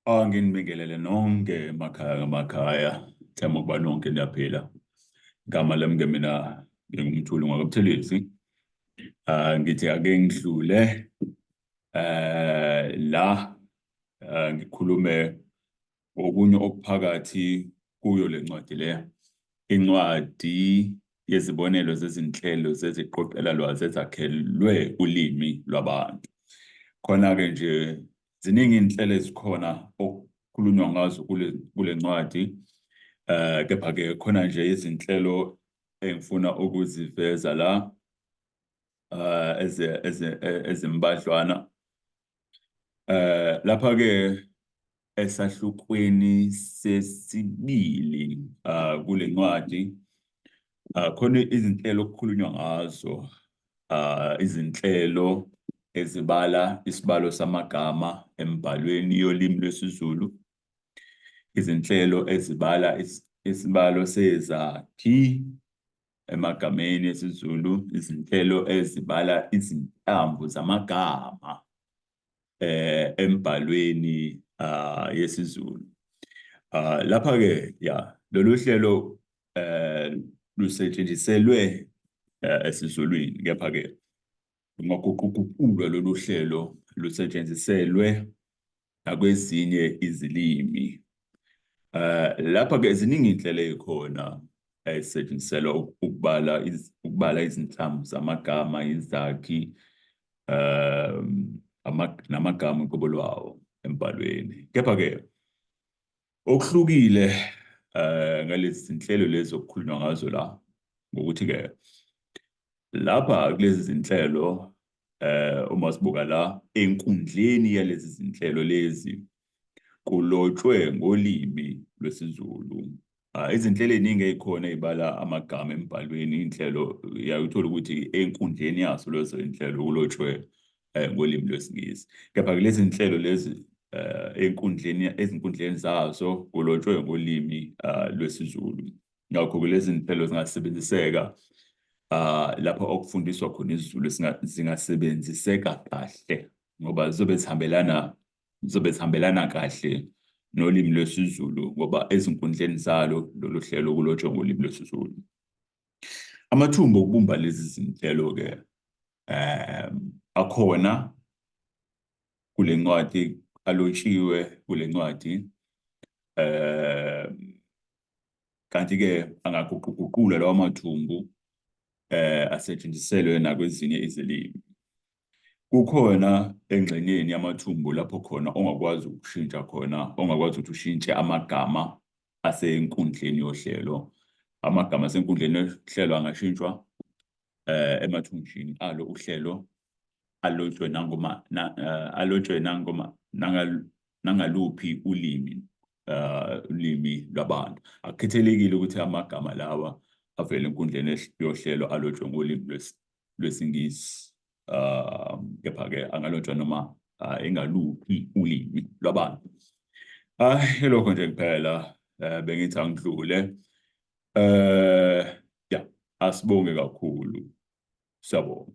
Nginibingelele nonke emakhaya thema ukuba nonke niyaphila. Igama lami mina ngingumthuli ngwaKaButhelezi. Ngithi ake ngidlule la ngikhulume okunye okuphakathi kuyo le ncwadi le, incwadi yezibonelo zezinhlelo zeziqoqelalwazi ezakhelwe ulimi lwabantu. Khona-ke nje ziningi iy'nhlelo ezikhona okukhulunywa ngazo kule ncwadi, kepha-ke khona nje izinhlelo engifuna ukuziveza la ezimbadlwana. Lapha-ke esahlukweni sesibili kule ncwadi khona izinhlelo okukhulunywa ngazo, izinhlelo ezibala isibalo samagama embhalweni yolimi lwesiZulu, izinhlelo ezibala isibalo sezakhi emagameni esiZulu, izinhlelo ezibala izinhlamvu zamagama embhalweni yesiZulu. Lapha-ke lolu hlelo lusetshenziselwe esiZulwini, kepha-ke ungaguquguqulwa lolu hlelo lusetshenziselwe nakwezinye izilimi. Lapha-ke ziningi iy'nhlelo ey'khona ezisetshenziselwa ukubala izinhlamvu zamagama, izakhi, namagama uqobo lwawo embhalweni. Kepha-ke okuhlukile ngalezi zinhlelo lezi okukhulunywa ngazo la, ngokuthi-ke lapha kulezi zinhlelo uma sibuka la enkundleni yalezi zinhlelo lezi kulotshwe ngolimi lwesiZulu. Izinhlelo ey'ningi ey'khona ey'bala amagama embhalweni, iy'nhlelo uyayithola ukuthi enkundleni yazo lezo iy'nhlelo kulotshwe ngolimi lwesiNgisi. Kepha-ke lezi zinhlelo lezi ezinkundleni zazo kulotshwe ngolimi lwesiZulu. Ngakho-ke lezi zinhlelo zingasebenziseka lapho okufundiswa khona isiZulu, zingasebenziseka kahle ngoba zizobe zihambelana kahle nolimi lwesiZulu, ngoba ezinkundleni zalo lolu hlelo kulotshwe ngolimi lwesiZulu. Amathumbu okubumba lezi zinhlelo-ke akhona kule ncwadi, alotshiwe kule ncwadi, kanti-ke angaguquguqula lawo mathumbu asetshenziselwe nakwezinye izilimi. Kukhona engxenyeni yamathumbu lapho khona ongakwazi ukushintsha khona, ongakwazi ukuthi ushintshe amagama asenkundleni yohlelo. Amagama asenkundleni yohlelo angashintshwa emathunjini alo uhlelo alotshwe nangaluphi ulimi, ulimi lwabantu. Akukhethelekile ukuthi amagama lawa avele enkundleni yohlelo alotshwe ngolimi lwesiNgisi, kepha-ke angalotshwa noma engaluphi ulimi lwabantu. Ilokho nje kuphela, bengithi angidlule. Asibonge kakhulu. Siyabonga.